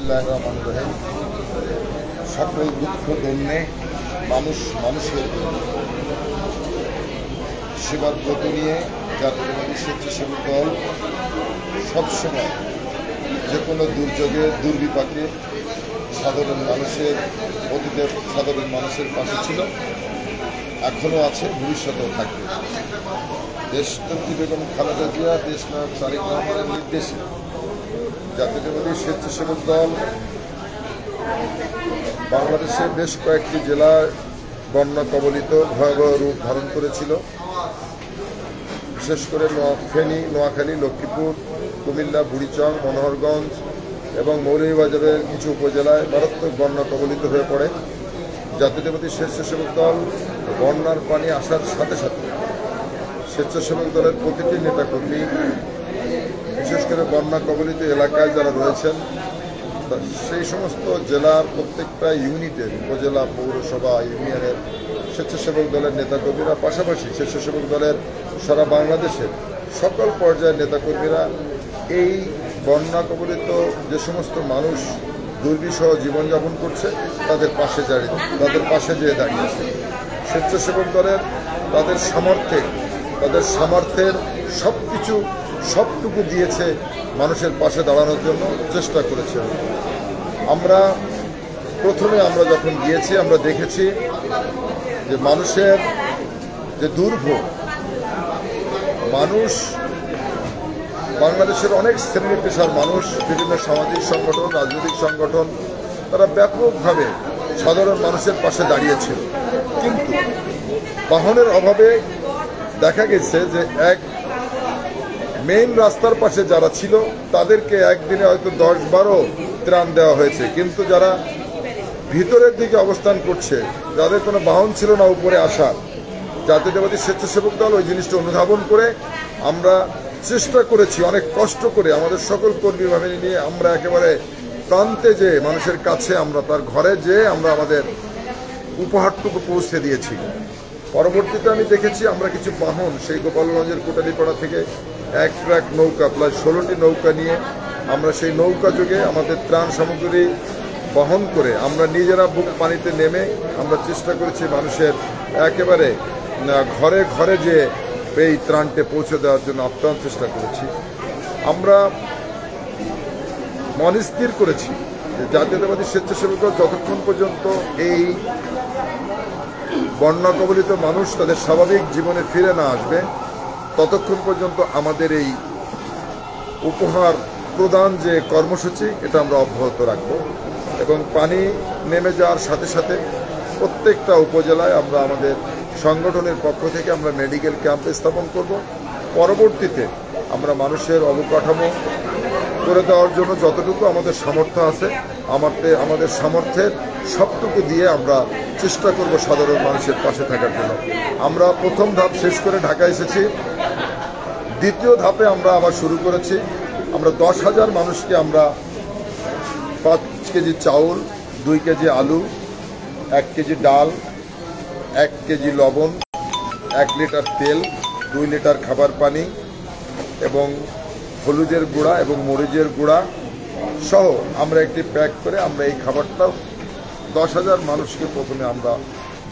বিসমিল্লাহির রহমানির রহিম। সকল দুঃখ দন্যে মানুষের সেবার ব্রত নিয়ে জাতীয়তাবাদী স্বেচ্ছাসেবক দল সবসময় যে কোনো দুর্যোগে দুর্বিপাকে সাধারণ মানুষের অতীতের সাধারণ মানুষের পাশে ছিল, এখনও আছে, ভবিষ্যতেও থাকবে। দেশনেত্রী বেগম খালেদা জিয়া, দেশনায়ক তারেক রহমানের নির্দেশে জাতীয়তাবাদী স্বেচ্ছাসেবক দল বাংলাদেশের বেশ কয়েকটি জেলায় বন্যা কবলিত ভয়াবহ রূপ ধারণ করেছিল। বিশেষ করে ফেনী, নোয়াখালী, লক্ষ্মীপুর, কুমিল্লা, বুড়িচং, মনোহরগঞ্জ এবং মৌলভীবাজারের কিছু উপজেলায় মারাত্মক বন্যা কবলিত হয়ে পড়ে। জাতীয়তাবাদী স্বেচ্ছাসেবক দল বন্যার পানি আসার সাথে সাথে স্বেচ্ছাসেবক দলের প্রতিটি নেতাকর্মী, বিশেষ করে বন্যা কবলিত এলাকায় যারা রয়েছেন, সেই সমস্ত জেলার প্রত্যেকটা ইউনিটের, উপজেলা, পৌরসভা, ইউনিয়নের স্বেচ্ছাসেবক দলের নেতাকর্মীরা, পাশাপাশি স্বেচ্ছাসেবক দলের সারা বাংলাদেশের সকল পর্যায়ের নেতাকর্মীরা এই বন্যা কবলিত যে সমস্ত মানুষ দুর্বিষহ জীবনযাপন করছে তাদের পাশে যেয়ে দাঁড়িয়েছে। স্বেচ্ছাসেবক দলের তাদের সামর্থ্যের সবটুকু দিয়েছে, মানুষের পাশে দাঁড়ানোর জন্য চেষ্টা করেছে। প্রথমে আমরা যখন গিয়েছি আমরা দেখেছি যে মানুষের যে দুর্ভোগ, মানুষ বাংলাদেশের অনেক শ্রেণী পেশার মানুষ, বিভিন্ন সামাজিক সংগঠন, রাজনৈতিক সংগঠন, তারা ব্যাপকভাবে সাধারণ মানুষের পাশে দাঁড়িয়েছিল। কিন্তু বাহনের অভাবে দেখা গেছে যে এক মেইন রাস্তার পাশে যারা ছিল তাদেরকে একদিনে হয়তো 10-12 ত্রাণ দেওয়া হয়েছে, কিন্তু যারা ভিতরের দিকে অবস্থান করছে, যাদের কোনো বাহন ছিল না উপরে আসার, জাতীয়তাবাদী স্বেচ্ছাসেবক দল ওই জিনিসটা অনুধাবন করে আমরা চেষ্টা করেছি, অনেক কষ্ট করে আমাদের সকল কর্মী বাহিনী নিয়ে আমরা একেবারে প্রান্তে যে মানুষের কাছে, আমরা তার ঘরে যেয়ে আমরা আমাদের উপহারটুকু পৌঁছে দিয়েছি। পরবর্তীতে আমি দেখেছি আমরা কিছু বাহন সেই গোপালগঞ্জের কোটালীপাড়া থেকে এক ট্রাক নৌকা, প্রায় 16টি নৌকা নিয়ে আমরা সেই নৌকা যোগে আমাদের ত্রাণ সামগ্রী বহন করে আমরা নিজেরা বুক পানিতে নেমে আমরা চেষ্টা করেছি মানুষের একেবারে ঘরে ঘরে যে এই ত্রাণকে পৌঁছে দেওয়ার জন্য আপ্রাণ চেষ্টা করেছি। আমরা মনস্থির করেছি যে জাতীয়তাবাদী স্বেচ্ছাসেবক দল যতক্ষণ পর্যন্ত এই বন্যা কবলিত মানুষ তাদের স্বাভাবিক জীবনে ফিরে না আসবে, ততক্ষণ পর্যন্ত আমাদের এই উপহার প্রদান যে কর্মসূচি, এটা আমরা অব্যাহত রাখব। এবং পানি নেমে যাওয়ার সাথে সাথে প্রত্যেকটা উপজেলায় আমরা আমাদের সংগঠনের পক্ষ থেকে আমরা মেডিকেল ক্যাম্প স্থাপন করব। পরবর্তীতে আমরা মানুষের অবকাঠামো করে দেওয়ার জন্য যতটুকু আমাদের সামর্থ্য আছে, আমাদের সামর্থ্যের সবটুকু দিয়ে আমরা চেষ্টা করব সাধারণ মানুষের পাশে থাকার জন্য। আমরা প্রথম ধাপ শেষ করে ঢাকা এসেছি, দ্বিতীয় ধাপে আমরা আবার শুরু করেছি। আমরা 10,000 মানুষকে আমরা 5 কেজি চাউল, 2 কেজি আলু, 1 কেজি ডাল, 1 কেজি লবণ, 1 লিটার তেল, 2 লিটার খাবার পানি এবং হলুদের গুঁড়া এবং মরিচের গুঁড়া সহ আমরা একটি প্যাক করে আমরা এই খাবারটাও 10,000 মানুষকে প্রথমে আমরা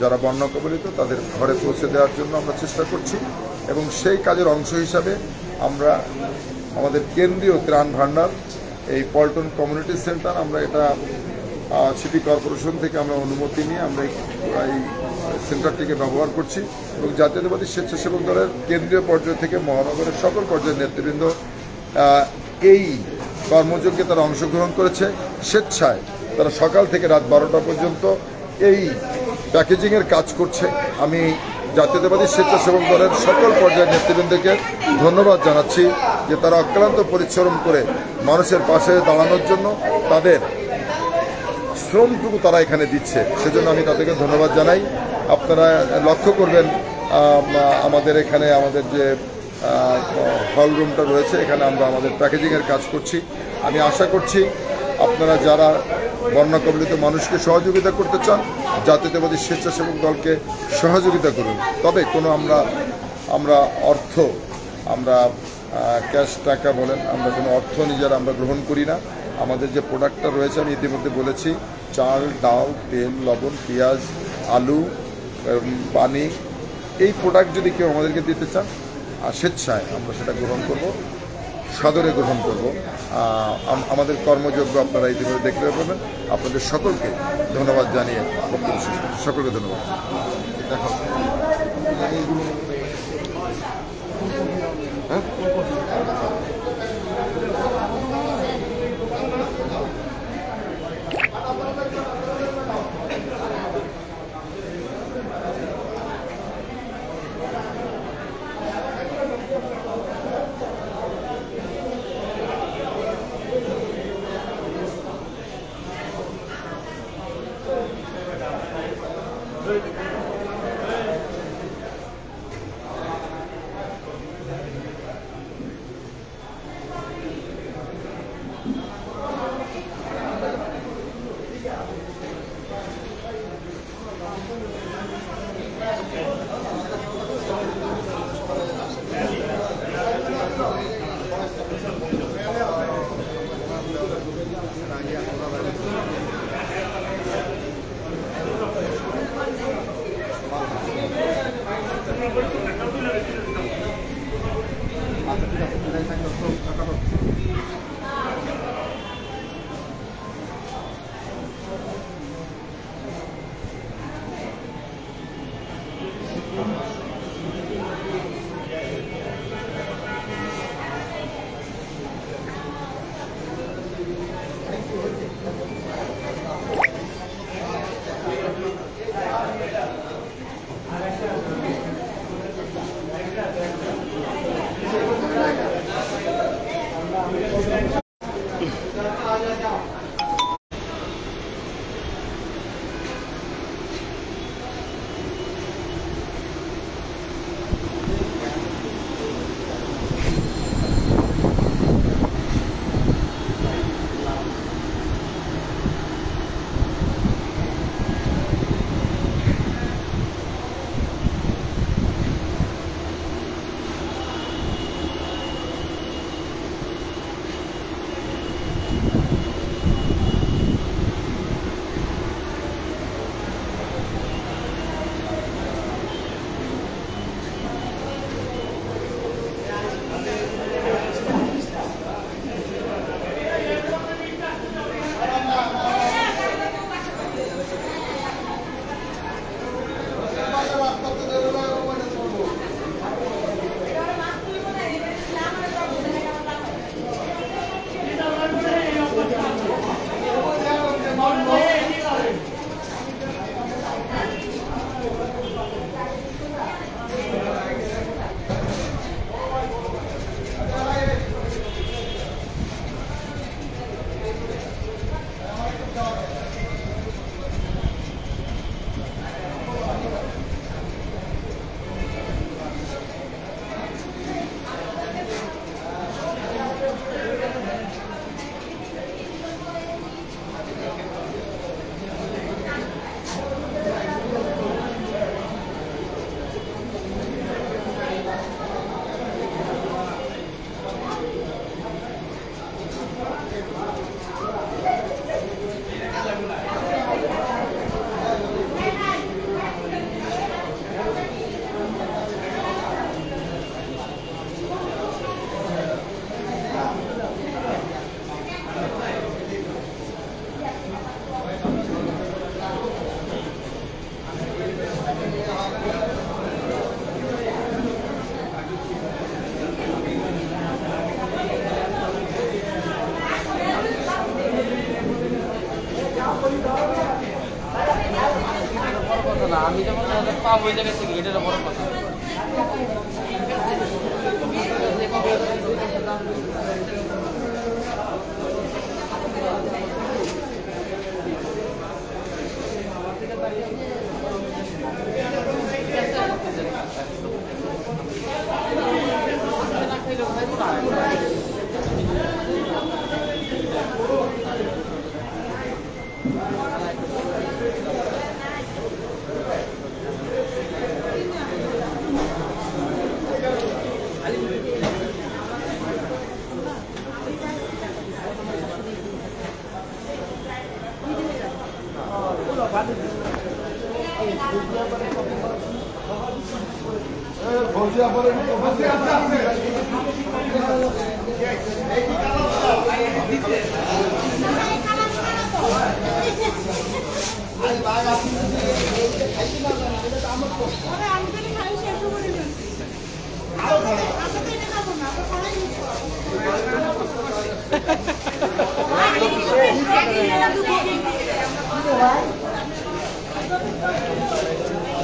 যারা বন্যা কবলিত তাদের ঘরে পৌঁছে দেওয়ার জন্য আমরা চেষ্টা করছি। এবং সেই কাজের অংশ হিসাবে আমরা আমাদের কেন্দ্রীয় ত্রাণ ভাণ্ডার, এই পল্টন কমিউনিটি সেন্টার, আমরা এটা সিটি কর্পোরেশন থেকে আমরা অনুমতি নিয়ে আমরা এই সেন্টারটিকে ব্যবহার করছি। এবং জাতীয়তাবাদী স্বেচ্ছাসেবক দলের কেন্দ্রীয় পর্যায় থেকে মহানগরের সকল পর্যায়ের নেতৃবৃন্দ এই কর্মযজ্ঞে তারা অংশগ্রহণ করেছে। স্বেচ্ছায় তারা সকাল থেকে রাত 12টা পর্যন্ত এই প্যাকেজিংয়ের কাজ করছে। আমি জাতীয়তাবাদী স্বেচ্ছাসেবক দলের সকল পর্যায়ের নেতৃবৃন্দকে ধন্যবাদ জানাচ্ছি যে তারা অক্লান্ত পরিশ্রম করে মানুষের পাশে দাঁড়ানোর জন্য তাদের শ্রমটুকু তারা এখানে দিচ্ছে, সেজন্য আমি তাদেরকে ধন্যবাদ জানাই। আপনারা লক্ষ্য করবেন আমাদের এখানে আমাদের যে হল রুমটা রয়েছে, এখানে আমরা আমাদের প্যাকেজিংয়ের কাজ করছি। আমি আশা করছি আপনারা যারা বন্যা কবলিত মানুষকে সহযোগিতা করতে চান, জাতীয়তাবাদী স্বেচ্ছাসেবক দলকে সহযোগিতা করুন। তবে কোনো আমরা ক্যাশ টাকা বলেন, আমরা কোনো অর্থ নিজেরা আমরা গ্রহণ করি না। আমাদের যে প্রোডাক্টটা রয়েছে আমি ইতিমধ্যে বলেছি, চাল, ডাল, তেল, লবণ, পেঁয়াজ, আলু, পানি, এই প্রোডাক্ট যদি কেউ আমাদেরকে দিতে চান স্বেচ্ছায় আমরা সেটা গ্রহণ করব, সাদরে গ্রহণ করব। আমাদের কর্মযোগ্য আপনারা ইতিমধ্যে দেখতে পাবেন। আপনাদের সকলকে ধন্যবাদ জানিয়ে বক্তব্য শেষ করছি। সকলকে ধন্যবাদ। দেখো আমি যখন পাবো ওই জায়গা থেকে এটার বড় কথা।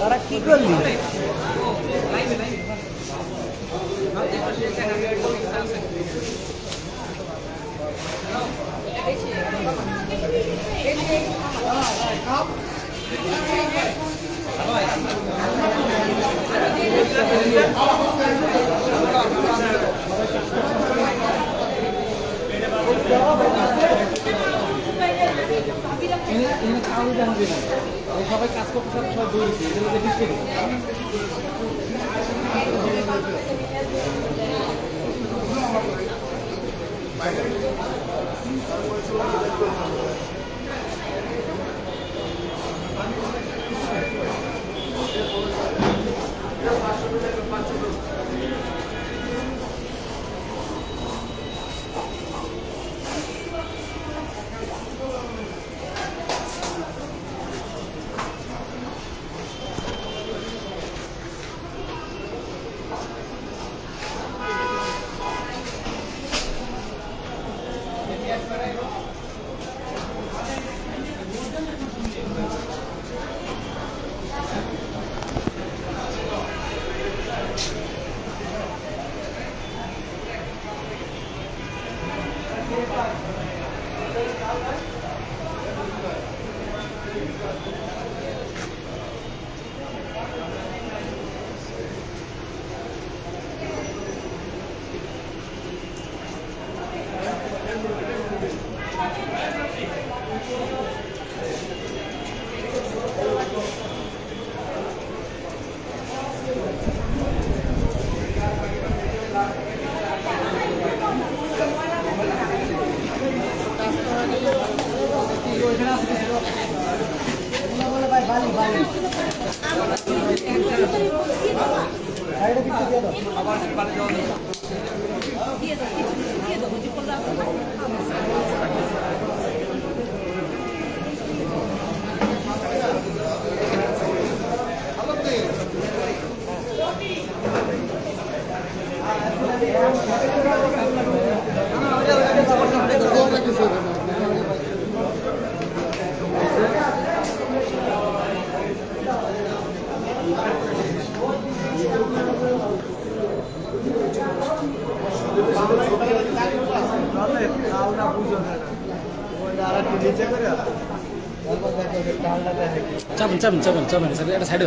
তারা কি করলি? সবাই কাজ করতে সবাই দৌড়েছে এগুলো দেখিস কি চাবেন স্যার একটা সাইডে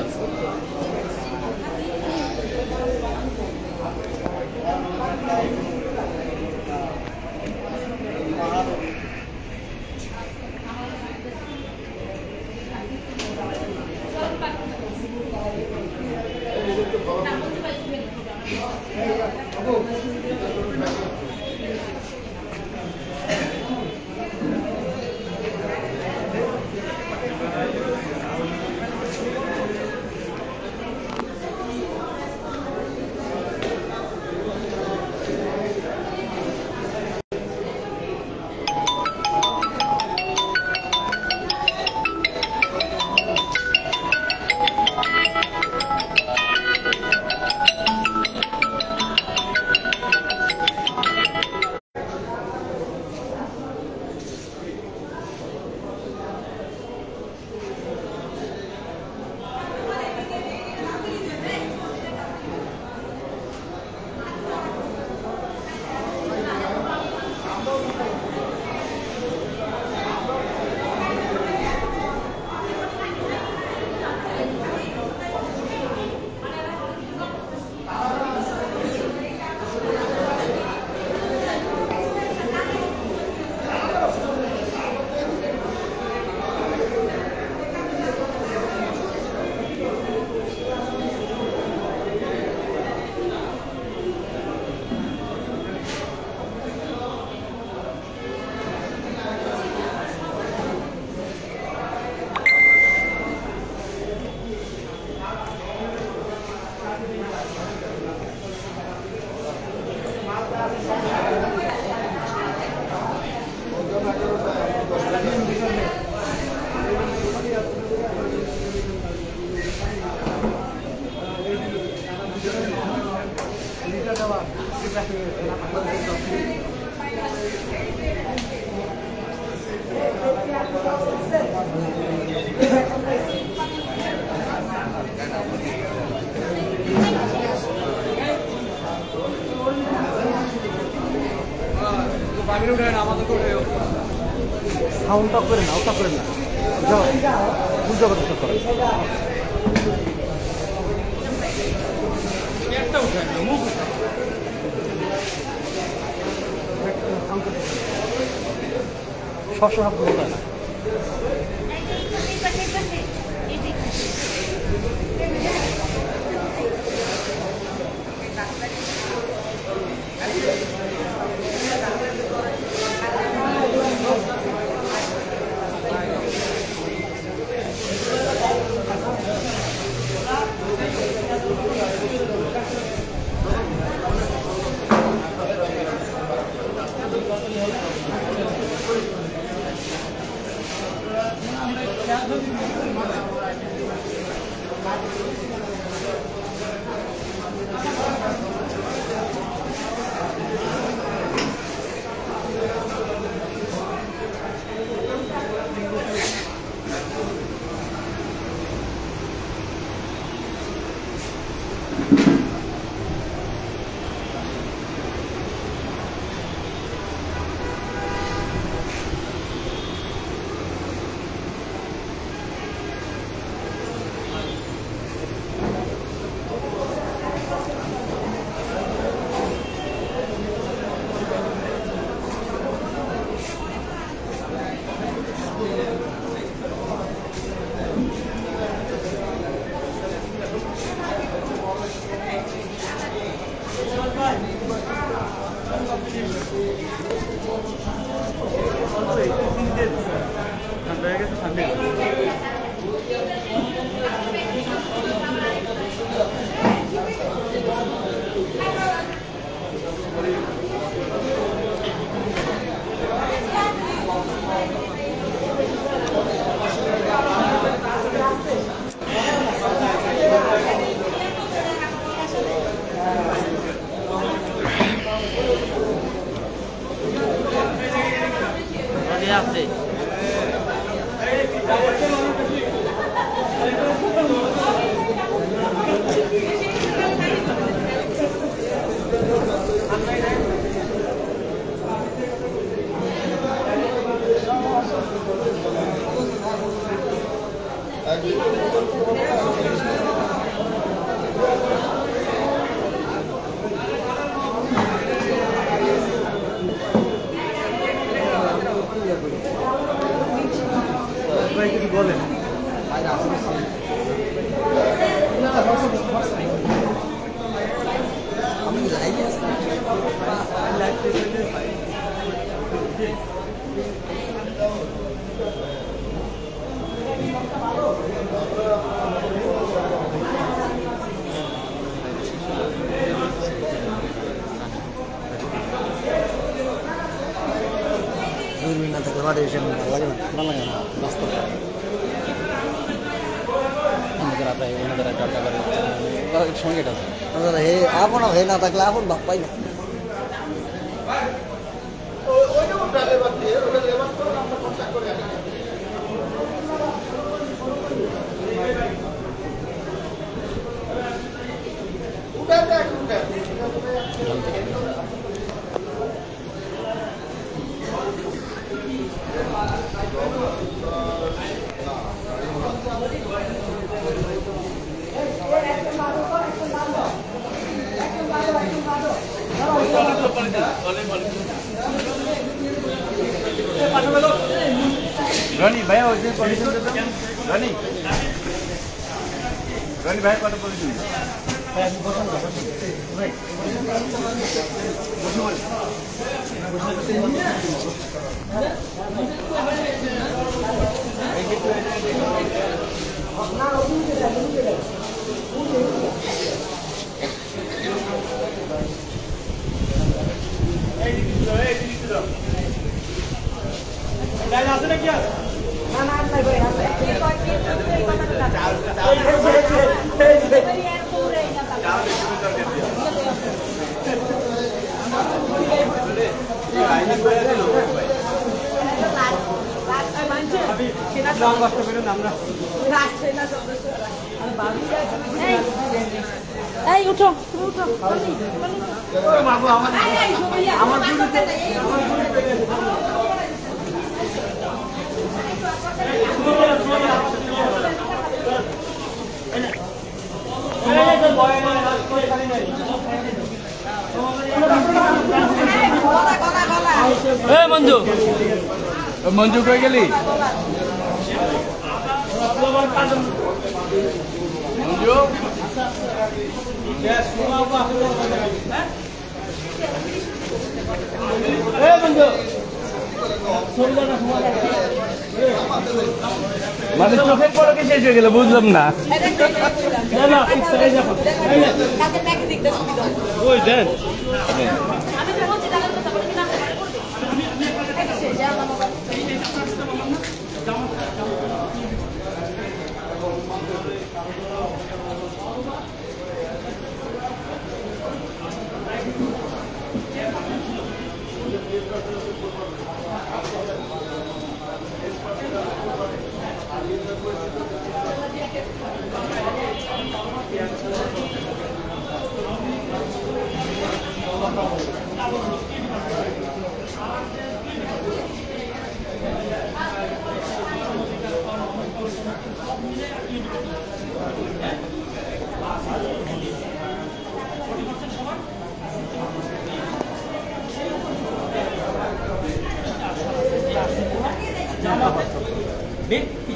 সাউন্ড অফ করে না, ওটা করে না, যাও বুঝতে কথা করে সবসময় বলতে না। আছে বলেন না থাকলে মাঠে এসে ভালো লাগে না, ভালো লাগে না রাস্তা সঙ্গে আছে হে আপন হে না থাকলে আপন ভাব পাই না। রনি ভাই ওই যে পজিশন দেন রনি রনি ভাই কত পজিশন ভাই আপনি বসুন ভাই বসুন লং কষ্ট করেন আমরা এই উঠো তুমি উঠো এই মঞ্জু মঞ্জু কই গেলি মঞ্জু মানে চোখের পলকে শেষ হয়ে গেল বুঝলাম না ওই দেন আমি তো বলছি টাকার কথা বলি না ব্যক্তি